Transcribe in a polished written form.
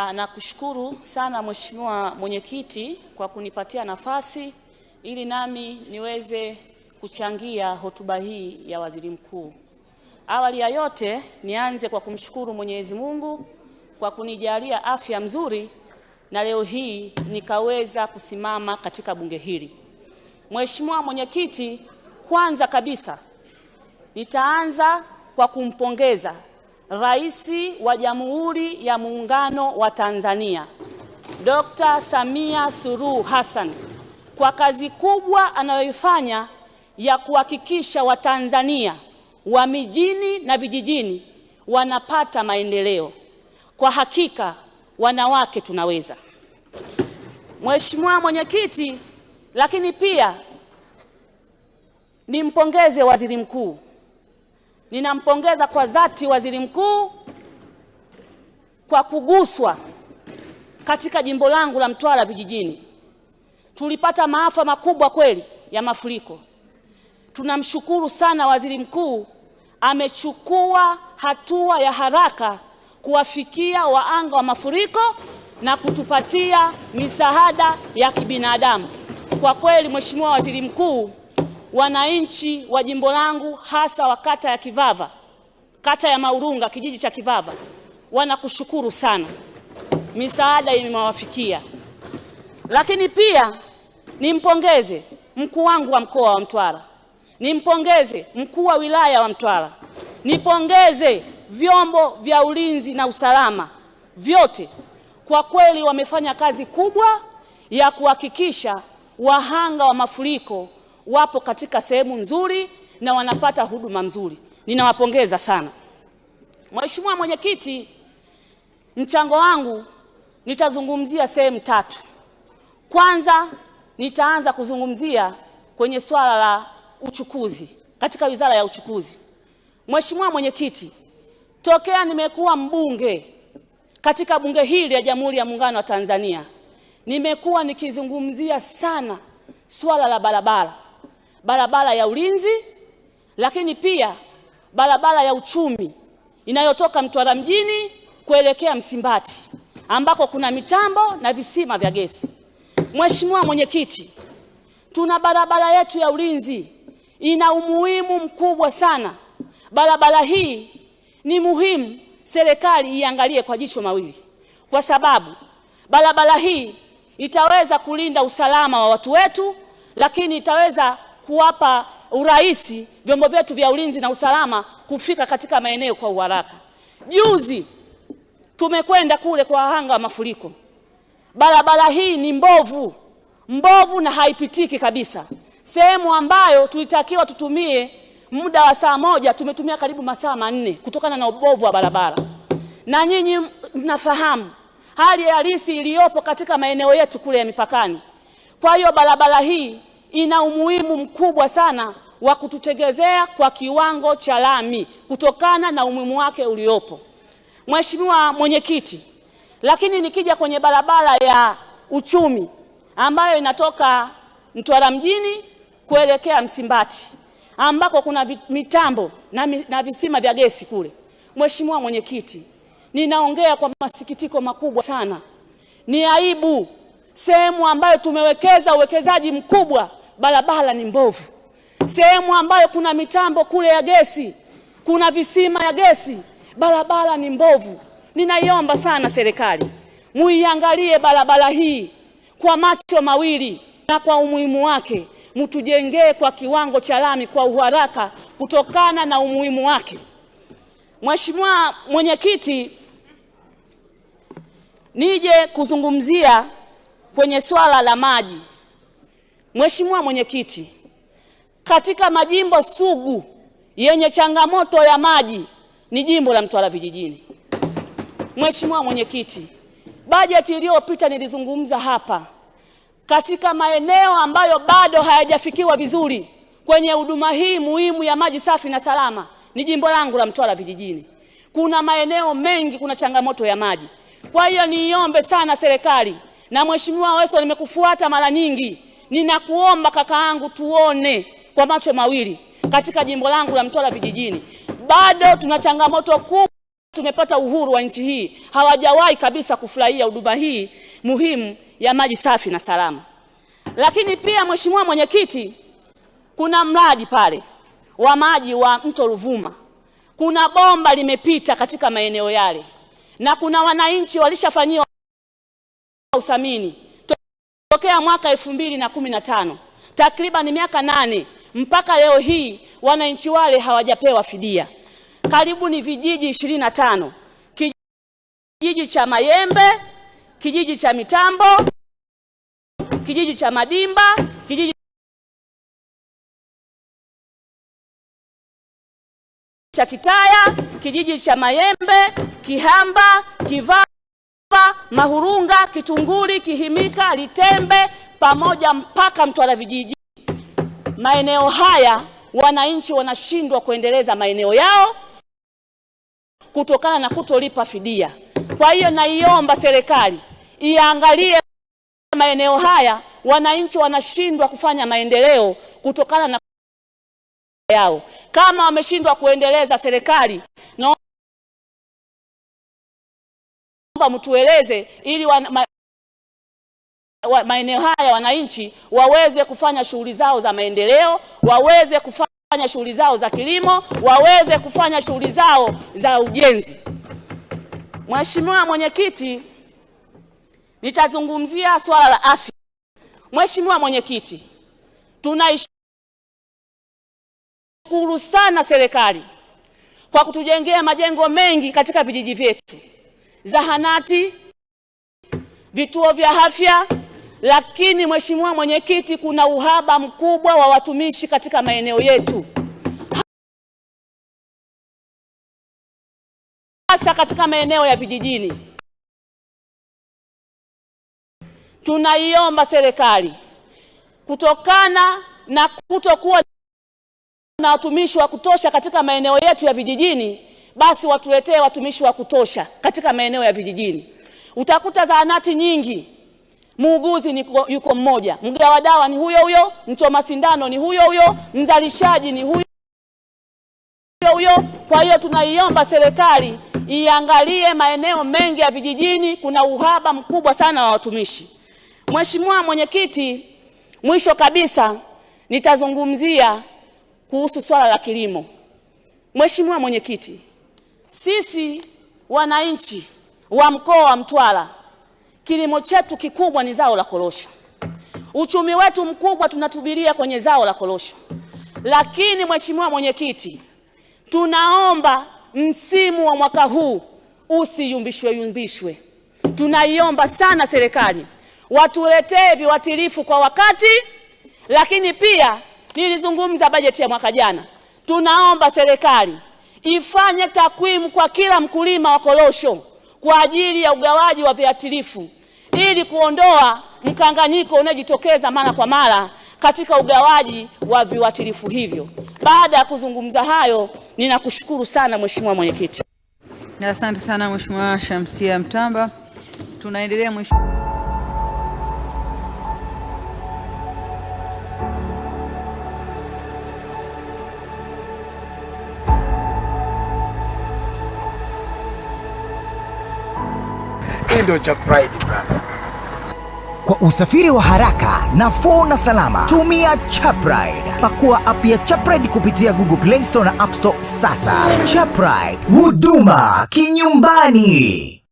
Nakushukuru sana Mheshimiwa Mwenyekiti kwa kunipatia nafasi ili nami niweze kuchangia hotuba hii ya Waziri Mkuu. Awali ya yote nianze kwa kumshukuru Mwenyezi Mungu kwa kunijalia afya nzuri na leo hii nikaweza kusimama katika bunge hili. Mheshimiwa Mwenyekiti, kwanza kabisa nitaanza kwa kumpongeza Rais wa Jamhuri ya Muungano wa Tanzania, Dr. Samia Suluhu Hassan kwa kazi kubwa anayoifanya ya kuhakikisha Watanzania wa mijini na vijijini wanapata maendeleo. Kwa hakika wanawake tunaweza. Mheshimiwa Mwenyekiti, lakini pia nimpongeze Waziri Mkuu. Ninampongeza kwa dhati Waziri Mkuu kwa kuguswa katika jimbo langu la Mtwara vijijini. Tulipata maafa makubwa kweli ya mafuriko. Tunamshukuru sana Waziri Mkuu, amechukua hatua ya haraka kuwafikia waanga wa mafuriko na kutupatia misaada ya kibinadamu. Kwa kweli Mheshimiwa Waziri Mkuu, wananchi wa jimbo langu hasa wa kata ya Kivava, kata ya Maurunga, kijiji cha Kivava, wanakushukuru sana. Misaada imewafikia. Lakini pia nimpongeze mkuu wangu wa mkoa wa Mtwara, nimpongeze mkuu wa wilaya wa Mtwara, nipongeze vyombo vya ulinzi na usalama vyote. Kwa kweli wamefanya kazi kubwa ya kuhakikisha wahanga wa mafuriko wapo katika sehemu nzuri na wanapata huduma nzuri. Ninawapongeza sana. Mheshimiwa Mwenyekiti, mchango wangu nitazungumzia sehemu tatu. Kwanza nitaanza kuzungumzia kwenye swala la uchukuzi katika Wizara ya Uchukuzi. Mheshimiwa Mwenyekiti, tokea nimekuwa mbunge katika bunge hili ya Jamhuri ya Muungano wa Tanzania, nimekuwa nikizungumzia sana swala la barabara. Barabara ya ulinzi, lakini pia barabara ya uchumi inayotoka Mtwara mjini kuelekea Msimbati ambako kuna mitambo na visima vya gesi. Mheshimiwa Mwenyekiti, tuna barabara yetu ya ulinzi, ina umuhimu mkubwa sana. Barabara hii ni muhimu serikali iangalie kwa jicho mawili, kwa sababu barabara hii itaweza kulinda usalama wa watu wetu, lakini itaweza kuwapa urahisi vyombo vyetu vya ulinzi na usalama kufika katika maeneo kwa uharaka. Juzi tumekwenda kule kwa wahanga wa mafuriko. Barabara hii ni mbovu na haipitiki kabisa. Sehemu ambayo tulitakiwa tutumie muda wa saa moja tumetumia karibu masaa 4 kutokana na ubovu wa barabara. Na nyinyi mnafahamu hali halisi iliyopo katika maeneo yetu kule ya mipakani. Kwa hiyo barabara hii ina umuhimu mkubwa sana wa kututegezea kwa kiwango cha lami kutokana na umuhimu wake uliopo. Mheshimiwa Mwenyekiti, lakini nikija kwenye barabara ya uchumi ambayo inatoka Mtwara mjini kuelekea Msimbati ambako kuna mitambo na visima vya gesi kule. Mheshimiwa Mwenyekiti, ninaongea kwa masikitiko makubwa sana. Ni aibu, sehemu ambayo tumewekeza uwekezaji mkubwa, barabara ni mbovu. Sehemu ambayo kuna mitambo kule ya gesi, kuna visima ya gesi, barabara ni mbovu. Ninaiomba sana serikali muiangalie barabara hii kwa macho mawili na kwa umuhimu wake, mtujengee kwa kiwango cha lami kwa uharaka kutokana na umuhimu wake. Mheshimiwa Mwenyekiti, nije kuzungumzia kwenye swala la maji. Mheshimiwa Mwenyekiti, katika majimbo sugu yenye changamoto ya maji ni jimbo la Mtwara vijijini. Mheshimiwa Mwenyekiti, bajeti iliyopita nilizungumza hapa katika maeneo ambayo bado hayajafikiwa vizuri kwenye huduma hii muhimu ya maji safi na salama ni jimbo langu la Mtwara vijijini. Kuna maeneo mengi kuna changamoto ya maji. Kwa hiyo niombe sana serikali, na Mheshimiwa Weso nimekufuata mara nyingi, ninakuomba kakaangu tuone kwa macho mawili katika jimbo langu la Mtwara vijijini. Bado tuna changamoto kubwa tumepata uhuru wa nchi hii hawajawahi kabisa kufurahia huduma hii muhimu ya maji safi na salama. Lakini pia Mheshimiwa Mwenyekiti, kuna mradi pale wa maji wa mto Ruvuma. Kuna bomba limepita katika maeneo yale na kuna wananchi walishafanyiwa usamini tokea mwaka 2015, takriban miaka 8 mpaka leo hii wananchi wale hawajapewa fidia. Karibu ni vijiji 25, kijiji cha Mayembe, kijiji cha Mitambo, kijiji cha Madimba, kijiji cha Kitaya, kijiji cha Mayembe, Kihamba, Kivava, Mahurunga, Kitunguri, Kihimika, Litembe pamoja mpaka Mtwara vijiji. Maeneo haya wananchi wanashindwa kuendeleza maeneo yao kutokana na kutolipa fidia. Kwa hiyo naiomba serikali iangalie maeneo haya, wananchi wanashindwa kufanya maendeleo kutokana na yao. Kama wameshindwa kuendeleza, serikali naomba mtueleze ili maeneo haya wananchi waweze kufanya shughuli zao za maendeleo, waweze kufanya shughuli zao za kilimo, waweze kufanya shughuli zao za ujenzi. Mheshimiwa Mwenyekiti, nitazungumzia swala la afya. Mheshimiwa Mwenyekiti, tunaishukuru sana serikali kwa kutujengea majengo mengi katika vijiji vyetu, zahanati, vituo vya afya, lakini Mheshimiwa Mwenyekiti, kuna uhaba mkubwa wa watumishi katika maeneo yetu, hasa katika maeneo ya vijijini. Tunaiomba serikali, kutokana na kutokuwa na watumishi wa kutosha katika maeneo yetu ya vijijini, basi watuletee watumishi wa kutosha katika maeneo ya vijijini. Utakuta zahanati nyingi, muuguzi yuko mmoja, mgawa dawa ni huyo huyo, mchoma sindano ni huyo huyo, mzalishaji ni huyo huyo. Kwa hiyo tunaiomba serikali iangalie maeneo mengi ya vijijini, kuna uhaba mkubwa sana wa watumishi. Mheshimiwa Mwenyekiti, mwisho kabisa nitazungumzia kuhusu swala la kilimo. Mheshimiwa Mwenyekiti, sisi wananchi wa mkoa wa Mtwara, kilimo chetu kikubwa ni zao la korosho. Uchumi wetu mkubwa tunatubiria kwenye zao la korosho. Lakini Mheshimiwa Mwenyekiti, tunaomba msimu wa mwaka huu usiyumbishwe. Tunaiomba sana serikali watuletee viuatilifu kwa wakati, lakini pia nilizungumza bajeti ya mwaka jana. Tunaomba serikali ifanye takwimu kwa kila mkulima wa korosho kwa ajili ya ugawaji wa viuatilifu ili kuondoa mkanganyiko unaojitokeza mara kwa mara katika ugawaji wa viuatilifu hivyo. Baada ya kuzungumza hayo, ninakushukuru sana Mheshimiwa Mwenyekiti. Asante sana Mheshimiwa Shamsia Mtamba. Tunaendelea Mheshimiwa. Ndio ChapRide brother. Kwa usafiri wa haraka, nafuu na salama, tumia ChapRide. Pakua app ya ChapRide kupitia Google Play Store na App Store sasa. ChapRide, huduma kinyumbani.